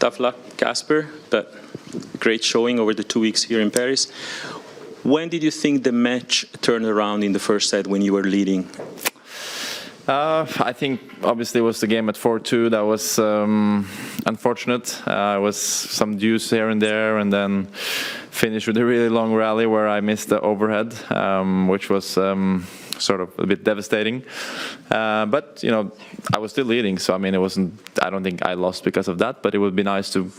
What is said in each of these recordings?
Tough luck, Casper, but great showing over the 2 weeks here in Paris. When did you think the match turned around in the first set when you were leading? I think obviously it was the game at 4-2 that was unfortunate. It was some deuce here and there, and then finished with a really long rally where I missed the overhead, which was sort of a bit devastating. But you know, I was still leading, so I mean, it wasn't. I don't think I lost because of that. But it would be nice to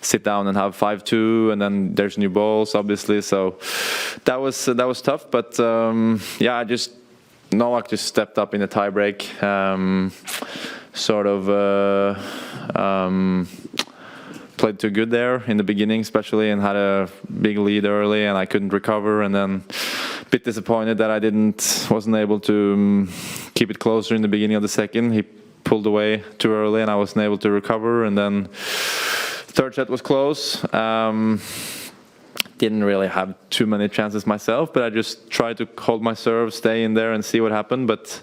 sit down and have 5-2, and then there's new balls, obviously. So that was tough. But yeah, Novak just stepped up in the tiebreak, played too good there in the beginning especially, and had a big lead early, and I couldn't recover, and then a bit disappointed that I wasn't able to keep it closer in the beginning of the second. He pulled away too early and I wasn't able to recover, and then third set was close. Didn't really have too many chances myself, but I just tried to hold my serve, stay in there and see what happened. But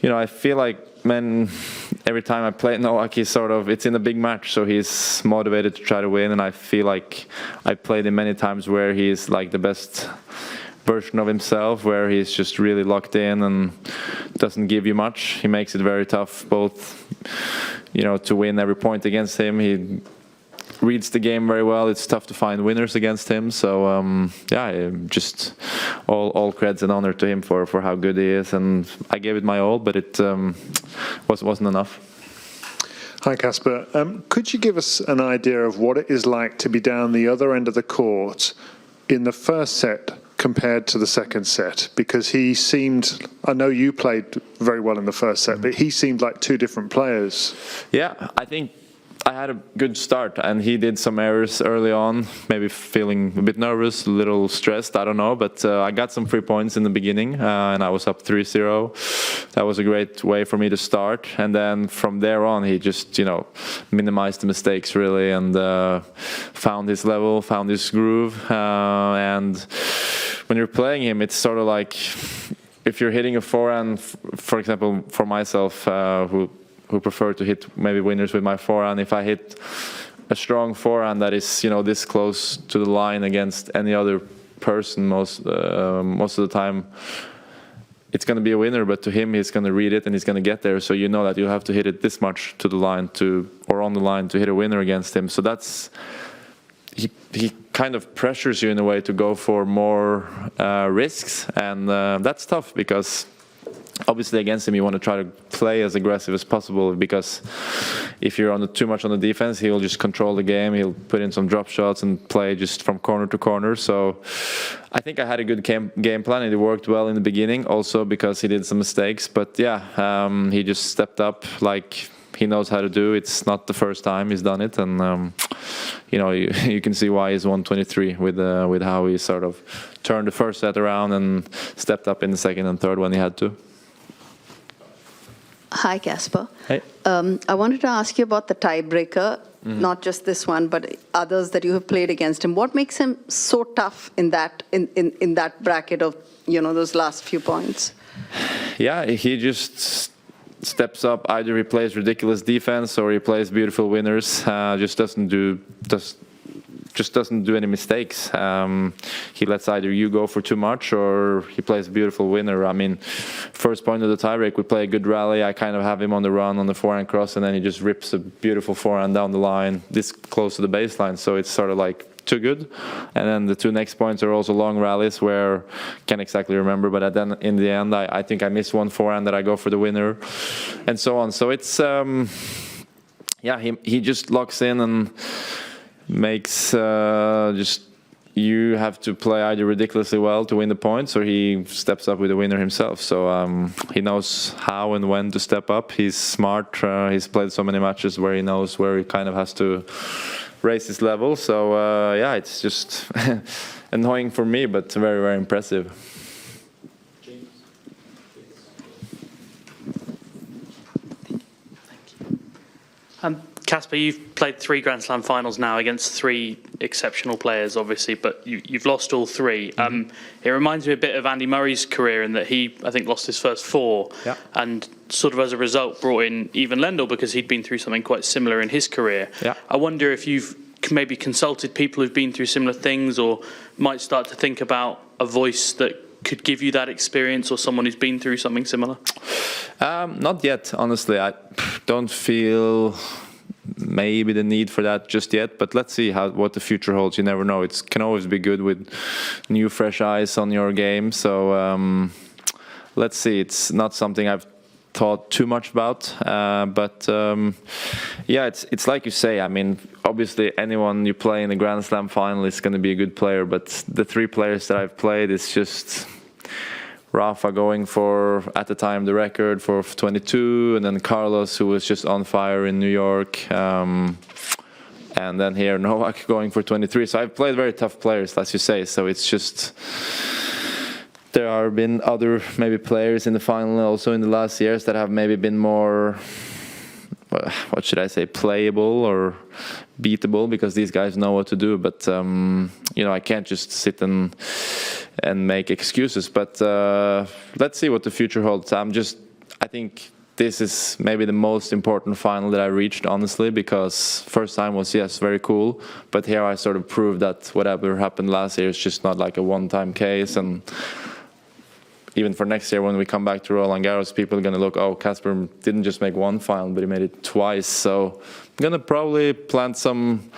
you know, I feel like every time I play Novak, it's in a big match, so he's motivated to try to win, and I feel like I played him many times where he's like the best version of himself, where he's just really locked in and doesn't give you much. He makes it very tough, both, you know, to win every point against him. He reads the game very well. It's tough to find winners against him. So yeah, just all creds and honor to him for how good he is. And I gave it my all, but it wasn't enough. Hi, Casper. Could you give us an idea of what it is like to be down the other end of the court in the first set compared to the second set? Because he seemed, I know you played very well in the first set, but he seemed like two different players. Yeah, I think I had a good start, and he did some errors early on, maybe feeling a bit nervous, a little stressed, I don't know, but I got some free points in the beginning, and I was up 3-0. That was a great way for me to start, and then from there on he just, you know, minimized the mistakes really, and found his level, found his groove, and when you're playing him, it's sort of like if you're hitting a forehand, for example, for myself, who prefer to hit maybe winners with my forehand. If I hit a strong forehand that is, you know, this close to the line against any other person, most of the time, it's going to be a winner. But to him, he's going to read it and he's going to get there. So you know that you have to hit it this much to the line or on the line to hit a winner against him. So that's he kind of pressures you in a way to go for more risks, and that's tough because obviously against him you want to try to play as aggressive as possible, because if you're too much on the defense, he'll just control the game. He'll put in some drop shots and play just from corner to corner. So I think I had a good game plan, and it worked well in the beginning also because he did some mistakes. But yeah, he just stepped up like he knows how to do. It's not the first time he's done it, and you know, you can see why he's 123 with how he sort of turned the first set around and stepped up in the second and third when he had to. Hi, Casper. Hey. I wanted to ask you about the tiebreaker, not just this one, but others that you have played against him. What makes him so tough in that bracket of, you know, those last few points? Yeah, he just steps up. Either he plays ridiculous defense or he plays beautiful winners. Just doesn't do any mistakes. He lets either you go for too much or he plays a beautiful winner. I mean, first point of the tiebreak, we play a good rally. I kind of have him on the run on the forehand cross, and then he just rips a beautiful forehand down the line, this close to the baseline. So it's sort of like too good. And then the two next points are also long rallies where I can't exactly remember, but then in the end, I think I miss one forehand that I go for the winner, and so on. So it's yeah, he just locks in and makes just you have to play either ridiculously well to win the points, or he steps up with the winner himself. So he knows how and when to step up. He's smart. He's played so many matches where he knows where he kind of has to raise his level. So yeah, it's just annoying for me, but very, very impressive. Casper, you've played 3 Grand Slam finals now against 3 exceptional players, obviously, but you've lost all 3. It reminds me a bit of Andy Murray's career in that he, I think, lost his first 4, and sort of as a result brought in Ivan Lendl because he'd been through something quite similar in his career. I wonder if you've maybe consulted people who've been through similar things, or might start to think about a voice that could give you that experience, or someone who's been through something similar? Not yet, honestly. I don't feel maybe the need for that just yet, but let's see what the future holds. You never know. It can always be good with new, fresh eyes on your game. So let's see. It's not something I've thought too much about, but yeah, it's like you say. I mean, obviously, anyone you play in the Grand Slam final is going to be a good player. But the 3 players that I've played, it's just Rafa going for, at the time, the record for 22, and then Carlos, who was just on fire in New York, and then here Novak going for 23. So I've played very tough players, as you say. So it's just, there have been other maybe players in the final also in the last years that have maybe been more, what should I say, playable or beatable, because these guys know what to do. But you know, I can't just sit and make excuses. But let's see what the future holds. I think this is maybe the most important final that I reached, honestly, because first time was, yes, very cool, but here I sort of proved that whatever happened last year is just not like a one-time case. And even for next year, when we come back to Roland Garros, people are going to look, oh, Casper didn't just make 1 final, but he made it twice. So I'm going to probably plant some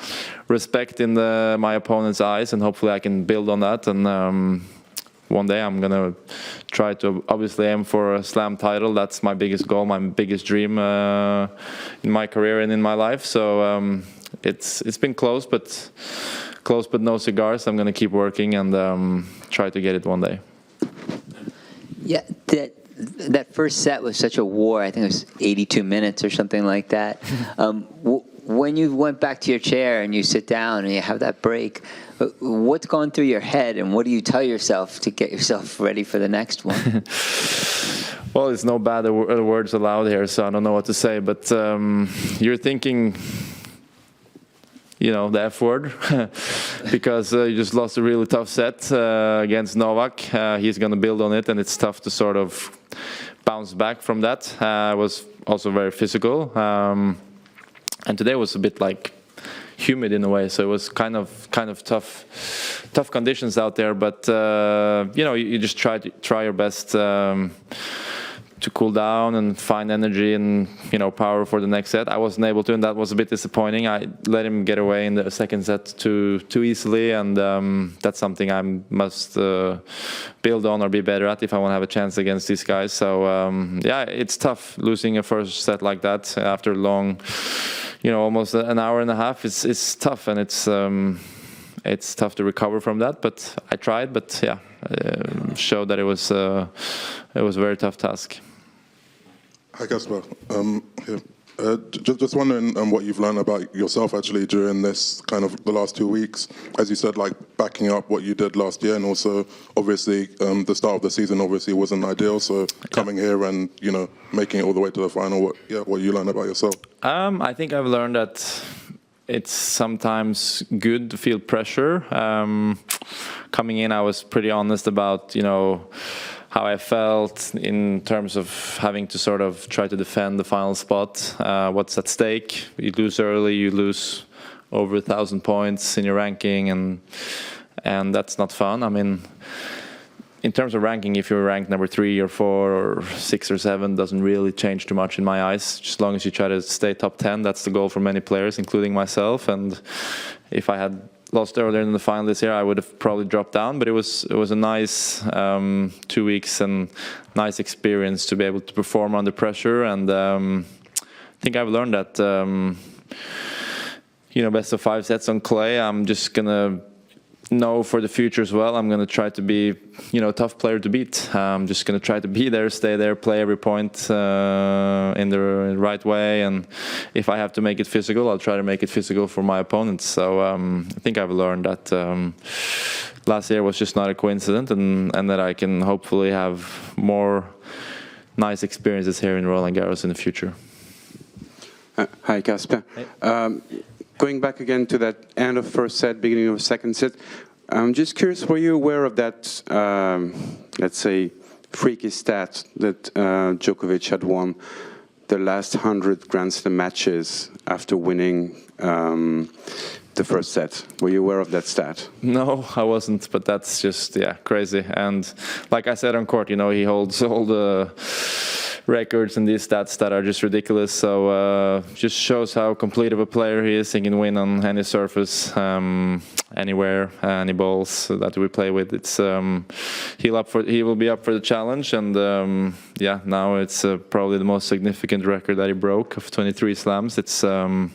respect in my opponent's eyes, and hopefully I can build on that. And one day I'm going to try to obviously aim for a slam title. That's my biggest goal, my biggest dream in my career and in my life. So it's been close, but no cigars. I'm going to keep working and try to get it one day. Yeah, that first set was such a war. I think it was 82 minutes or something like that. When you went back to your chair and you sit down and you have that break, what's going through your head, and what do you tell yourself to get yourself ready for the next one? Well, it's no bad words allowed here, so I don't know what to say. But you're thinking, you know, the F word, because you just lost a really tough set against Novak. He's going to build on it, and it's tough to sort of bounce back from that. It was also very physical, and today was a bit like humid in a way, so it was kind of tough conditions out there. But you know, you just try your best to cool down and find energy and, you know, power for the next set. I wasn't able to, and that was a bit disappointing. I let him get away in the second set too easily, and that's something I must build on or be better at if I want to have a chance against these guys. So yeah, it's tough losing a first set like that after long, you know, almost an hour and a half. It's tough, and it's tough to recover from that. But I tried. But yeah, showed that it was a very tough task. Hi, Casper. Just wondering what you've learned about yourself actually during this kind of the last 2 weeks. As you said, like backing up what you did last year, and also obviously the start of the season obviously wasn't ideal. So coming here and, you know, making it all the way to the final, what you learned about yourself? I think I've learned that it's sometimes good to feel pressure. Coming in, I was pretty honest about, you know, how I felt in terms of having to sort of try to defend the final spot. What's at stake? You lose early, you lose over 1,000 points in your ranking, and that's not fun. I mean, in terms of ranking, if you're ranked number 3 or 4 or 6 or 7, doesn't really change too much in my eyes. Just as long as you try to stay top 10, that's the goal for many players, including myself. And if I had lost earlier in the final this year, I would have probably dropped down. But it was a nice 2 weeks and nice experience to be able to perform under pressure. And I think I've learned that, you know, best of 5 sets on clay, I'm just gonna know for the future as well. I'm going to try to be, you know, a tough player to beat. I'm just going to try to be there, stay there, play every point in the right way. And if I have to make it physical, I'll try to make it physical for my opponents. So I think I've learned that last year was just not a coincidence, and that I can hopefully have more nice experiences here in Roland Garros in the future. Hi, Casper. Hey. Going back again to that end of first set, beginning of second set, I'm just curious, were you aware of that, let's say, freaky stat that Djokovic had won the last 100 Grand Slam matches after winning the first set? Were you aware of that stat? No, I wasn't, but that's just, yeah, crazy. And like I said on court, you know, he holds all the records and these stats that are just ridiculous. So just shows how complete of a player he is. He can win on any surface, anywhere, any balls that we play with. It's he will be up for the challenge, and yeah, now it's probably the most significant record that he broke of 23 slams. It's on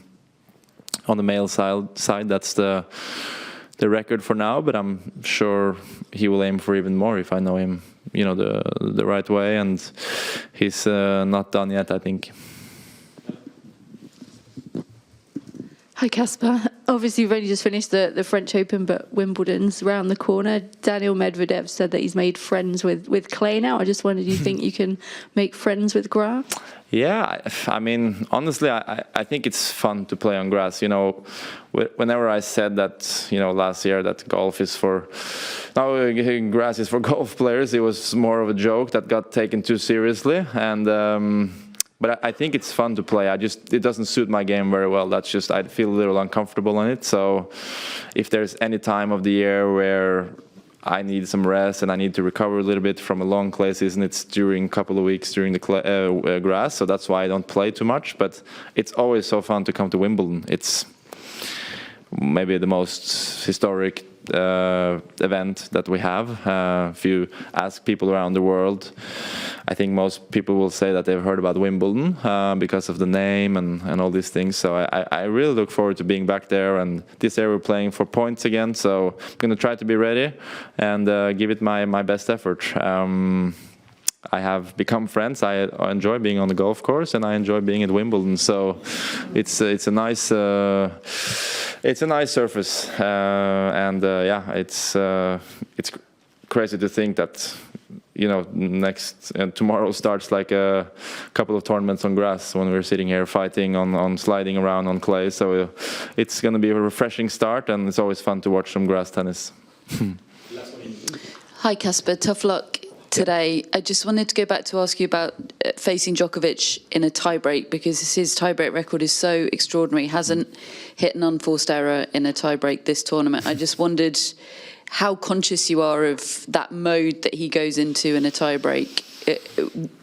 the male side, that's the record for now, but I'm sure he will aim for even more if I know him, you know, the right way, and he's not done yet, I think. Hi, Casper. Obviously, you've only just finished the French Open, but Wimbledon's around the corner. Daniel Medvedev said that he's made friends with clay now. I just wondered, do you think you can make friends with grass? Yeah, I mean, honestly, I think it's fun to play on grass. You know, whenever I said that, you know, last year that golf is for, no, grass is for golf players, it was more of a joke that got taken too seriously. And but I think it's fun to play. It doesn't suit my game very well. That's just, I feel a little uncomfortable on it. So if there's any time of the year where I need some rest and I need to recover a little bit from a long clay season, it's during a couple of weeks during the grass. So that's why I don't play too much. But it's always so fun to come to Wimbledon. It's maybe the most historic event that we have. If you ask people around the world, I think most people will say that they've heard about Wimbledon because of the name and all these things. So I really look forward to being back there. And this year we're playing for points again. So I'm going to try to be ready and give it my best effort. I have become friends. I enjoy being on the golf course, and I enjoy being at Wimbledon. So it's a nice surface, and yeah, it's crazy to think that, you know, tomorrow starts like a couple of tournaments on grass when we're sitting here fighting on sliding around on clay. So it's going to be a refreshing start, and it's always fun to watch some grass tennis. Hi, Casper. Tough luck today. I just wanted to go back to ask you about facing Djokovic in a tiebreak, because his tiebreak record is so extraordinary. He hasn't hit an unforced error in a tiebreak this tournament. I just wondered how conscious you are of that mode that he goes into in a tiebreak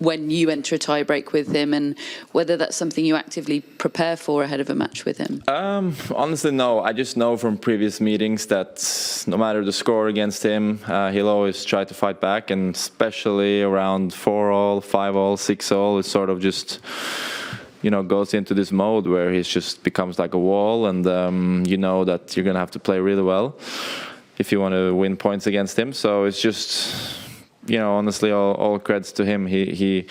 when you enter a tiebreak with him, and whether that's something you actively prepare for ahead of a match with him. Honestly, no. I just know from previous meetings that no matter the score against him, he'll always try to fight back, and especially around 4-all, 5-all, 6-all, it's sort of just, you know, goes into this mode where he just becomes like a wall, and you know that you're going to have to play really well if you want to win points against him. So it's just, you know, honestly, all credits to him. He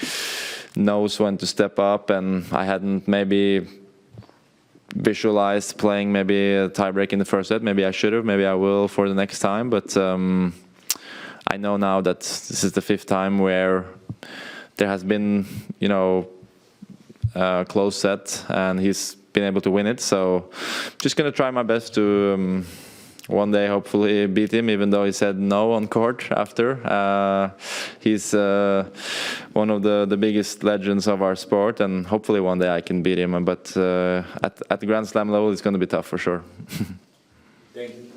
knows when to step up, and I hadn't maybe visualized playing maybe a tiebreak in the first set. Maybe I should have. Maybe I will for the next time. But I know now that this is the 5th time where there has been, you know, a close set, and he's been able to win it. So just going to try my best to one day hopefully beat him, even though he said no on court after. He's one of the biggest legends of our sport, and hopefully one day I can beat him. But at the Grand Slam level, it's going to be tough for sure. Thank you.